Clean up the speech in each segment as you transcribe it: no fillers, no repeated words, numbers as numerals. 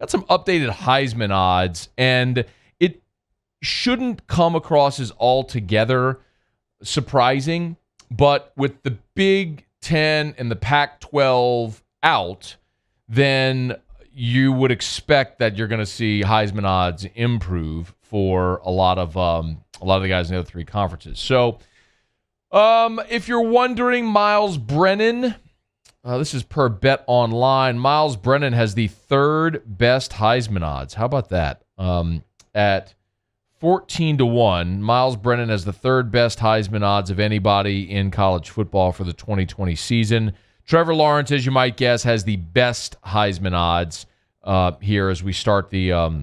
got some updated Heisman odds, and it shouldn't come across as altogether surprising, but with the Big Ten and the Pac-12 out, then you would expect that you're going to see Heisman odds improve for a lot of the guys in the other three conferences. So, if you're wondering, Myles Brennan, this is per Bet Online. Myles Brennan has the third best Heisman odds. How about that? At 14-1, Myles Brennan has the third best Heisman odds of anybody in college football for the 2020 season. Trevor Lawrence, as you might guess, has the best Heisman odds here as we start the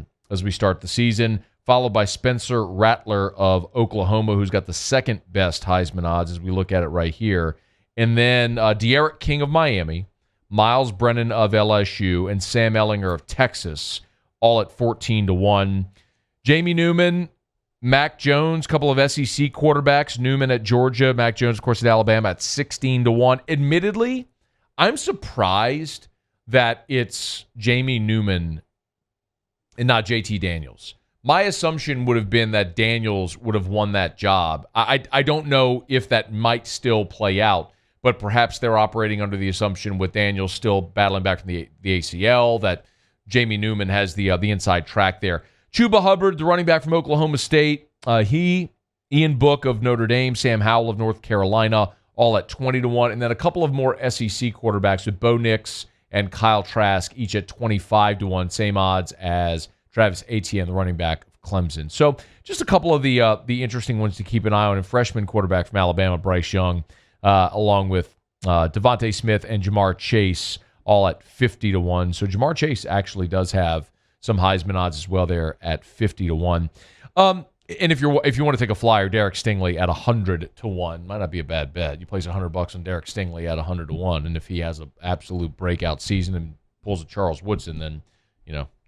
season, followed by Spencer Rattler of Oklahoma, who's got the second best Heisman odds as we look at it right here. And then De'Aaron King of Miami, Myles Brennan of LSU, and Sam Ehlinger of Texas, all at 14-1. Jamie Newman, Mac Jones, couple of SEC quarterbacks, Newman at Georgia, Mac Jones, of course, at Alabama at 16-1. Admittedly, I'm surprised that it's Jamie Newman and not JT Daniels. My assumption would have been that Daniels would have won that job. I don't know if that might still play out, but perhaps they're operating under the assumption with Daniels still battling back from the ACL that Jamie Newman has the inside track there. Chuba Hubbard, the running back from Oklahoma State, Ian Book of Notre Dame, Sam Howell of North Carolina, all at 20-1. And then a couple of more SEC quarterbacks with Bo Nix and Kyle Trask, each at 25-1, same odds as Travis Etienne, the running back of Clemson. So just a couple of the interesting ones to keep an eye on. And freshman quarterback from Alabama, Bryce Young, along with Devontae Smith and Jamar Chase, all at 50-1. So Jamar Chase actually does have some Heisman odds as well there at 50-1. And if you want to take a flyer, Derek Stingley at 100-1 might not be a bad bet. You place $100 on Derek Stingley at 100-1, and if he has an absolute breakout season and pulls a Charles Woodson, then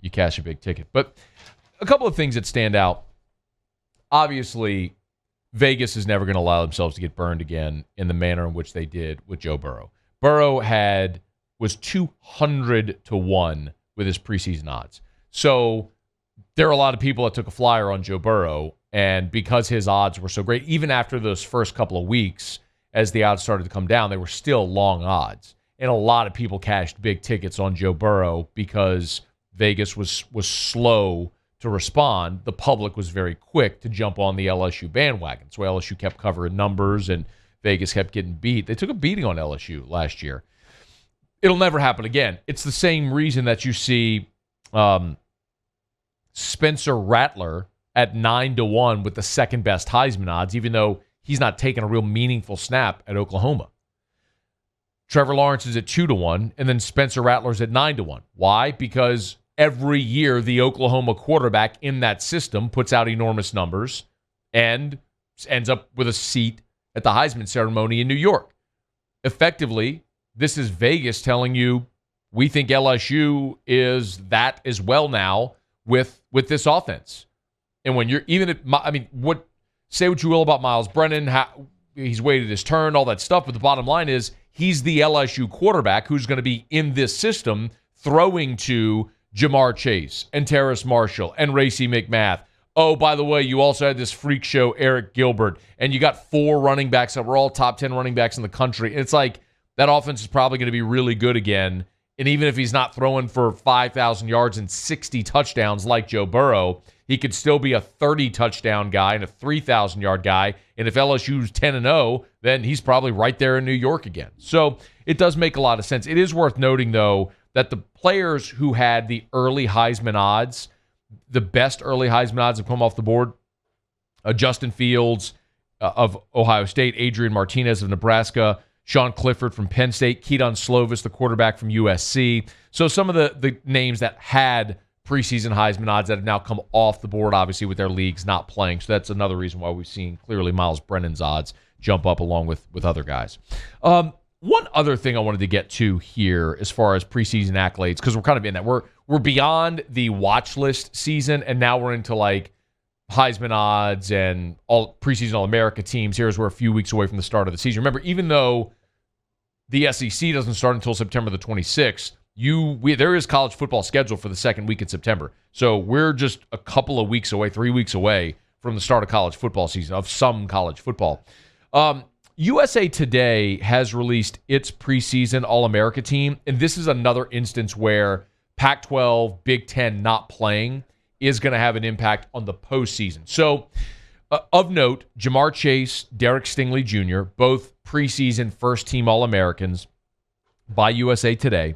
you cash a big ticket. But a couple of things that stand out. Obviously, Vegas is never going to allow themselves to get burned again in the manner in which they did with Joe Burrow. Burrow was 200-1 with his preseason odds. So there are a lot of people that took a flyer on Joe Burrow, and because his odds were so great, even after those first couple of weeks, as the odds started to come down, they were still long odds. And a lot of people cashed big tickets on Joe Burrow because Vegas was slow to respond. The public was very quick to jump on the LSU bandwagon. So LSU kept covering numbers, and Vegas kept getting beat. They took a beating on LSU last year. It'll never happen again. It's the same reason that you see Spencer Rattler at 9-1 with the second best Heisman odds, even though he's not taking a real meaningful snap at Oklahoma. Trevor Lawrence is at 2-1, and then Spencer Rattler's at 9-1. Why? Because every year the Oklahoma quarterback in that system puts out enormous numbers and ends up with a seat at the Heisman ceremony in New York. Effectively, this is Vegas telling you, we think LSU is that as well now with this offense. And when you're say what you will about Myles Brennan, how he's waited his turn, all that stuff, but the bottom line is he's the LSU quarterback who's going to be in this system throwing to Jamar Chase and Terrace Marshall and Racey McMath. Oh, by the way, you also had this freak show, Eric Gilbert, and you got 4 running backs that were all top 10 running backs in the country. And it's like that offense is probably going to be really good again. And even if he's not throwing for 5,000 yards and 60 touchdowns like Joe Burrow, he could still be a 30-touchdown guy and a 3,000-yard guy. And if LSU's 10-0, then he's probably right there in New York again. So it does make a lot of sense. It is worth noting, though, that the players who had the early Heisman odds, the best early Heisman odds have come off the board. Justin Fields of Ohio State, Adrian Martinez of Nebraska, Sean Clifford from Penn State, Keaton Slovis, the quarterback from USC. So some of the names that had preseason Heisman odds that have now come off the board, obviously, with their leagues not playing. So that's another reason why we've seen clearly Myles Brennan's odds jump up along with other guys. One other thing I wanted to get to here as far as preseason accolades, because we're kind of in that. We're beyond the watch list season, and now we're into like Heisman odds and all preseason All-America teams. Here's we're a few weeks away from the start of the season. Remember, even though the SEC doesn't start until September the 26th, there is college football scheduled for the second week in September. So we're just a couple of weeks away, 3 weeks away from the start of college football season, of some college football. USA Today has released its preseason All-America team, and this is another instance where Pac-12, Big Ten not playing is going to have an impact on the postseason. So, of note, Jamar Chase, Derek Stingley Jr., both preseason first-team All-Americans by USA Today.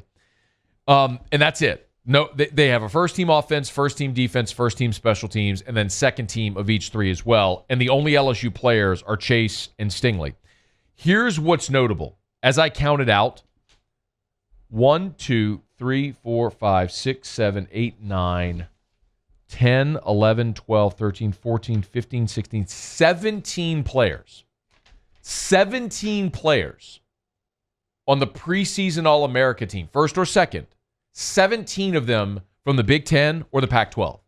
And that's it. No, they have a first-team offense, first-team defense, first-team special teams, and then second-team of each three as well. And the only LSU players are Chase and Stingley. Here's what's notable. As I counted out, 1, 2, 3, 4, 5, 6, 7, 8, 9, 10, 11, 12, 13, 14, 15, 16, 17 players. 17 players on the preseason All-America team, first or second. 17 of them from the Big Ten or the Pac-12,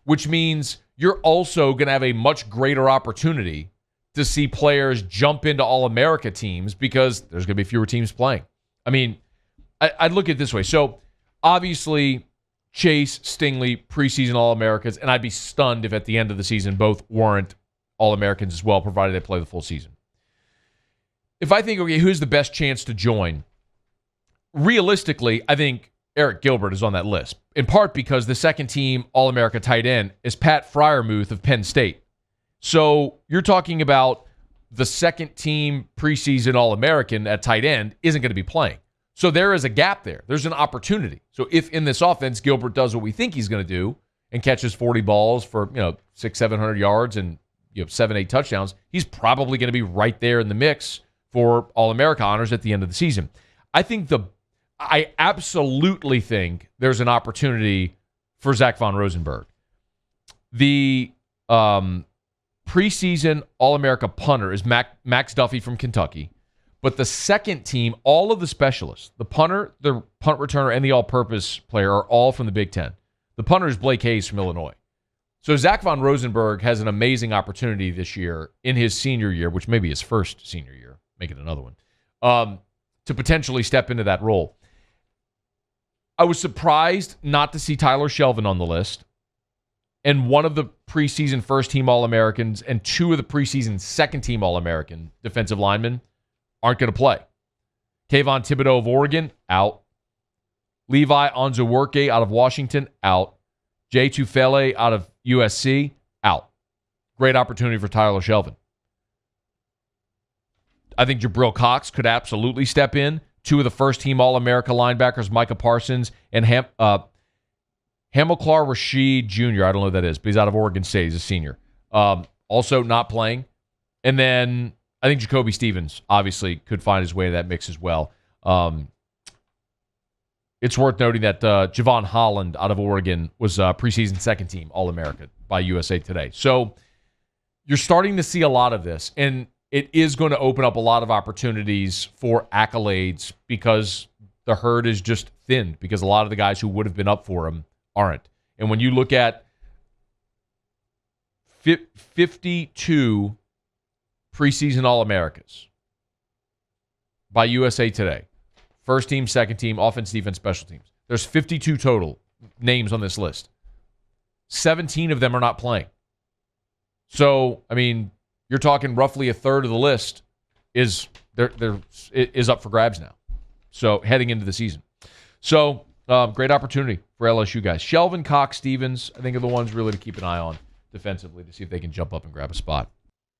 which means you're also going to have a much greater opportunity to see players jump into All-America teams because there's going to be fewer teams playing. I mean, I'd look at it this way. So, obviously, Chase, Stingley, preseason All-Americans, and I'd be stunned if at the end of the season both warrant All-Americans as well, provided they play the full season. If I think, okay, who's the best chance to join? Realistically, I think Eric Gilbert is on that list, in part because the second-team All-America tight end is Pat Freiermuth of Penn State. So you're talking about the second-team preseason All-American at tight end isn't going to be playing. So there is a gap there. There's an opportunity. So if in this offense Gilbert does what we think he's going to do and catches 40 balls for 600-700 yards and 7-8 touchdowns, he's probably going to be right there in the mix for All-America honors at the end of the season. I absolutely think there's an opportunity for Zach Von Rosenberg. The preseason All-America punter is Max Duffy from Kentucky. But the second team, all of the specialists, the punter, the punt returner, and the all-purpose player are all from the Big Ten. The punter is Blake Hayes from Illinois. So Zach Von Rosenberg has an amazing opportunity this year in his senior year, which may be his first senior year, make it another one, to potentially step into that role. I was surprised not to see Tyler Shelvin on the list. And one of the preseason first-team All-Americans and two of the preseason second-team All-American defensive linemen aren't going to play. Kayvon Thibodeau of Oregon, out. Levi Onzuworke out of Washington, out. Jay Tufele out of USC, out. Great opportunity for Tyler Shelvin. I think Jabril Cox could absolutely step in. Two of the first-team All-America linebackers, Micah Parsons and Hamilcar Rashid Jr. I don't know who that is, but he's out of Oregon State. He's a senior. Also not playing. And then I think Jacoby Stevens obviously could find his way in that mix as well. It's worth noting that Javon Holland out of Oregon was preseason second-team All-America by USA Today. So you're starting to see a lot of this, and it is going to open up a lot of opportunities for accolades because the herd is just thinned because a lot of the guys who would have been up for him aren't. And when you look at 52 preseason All-Americas by USA Today, first team, second team, offense, defense, special teams. There's 52 total names on this list. 17 of them are not playing. So, I mean, you're talking roughly a third of the list is up for grabs now. So, heading into the season. So, great opportunity for LSU guys. Shelvin, Cox, Stevens, I think are the ones really to keep an eye on defensively to see if they can jump up and grab a spot.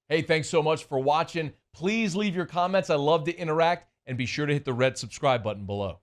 Hey, thanks so much for watching. Please leave your comments. I love to interact. And be sure to hit the red subscribe button below.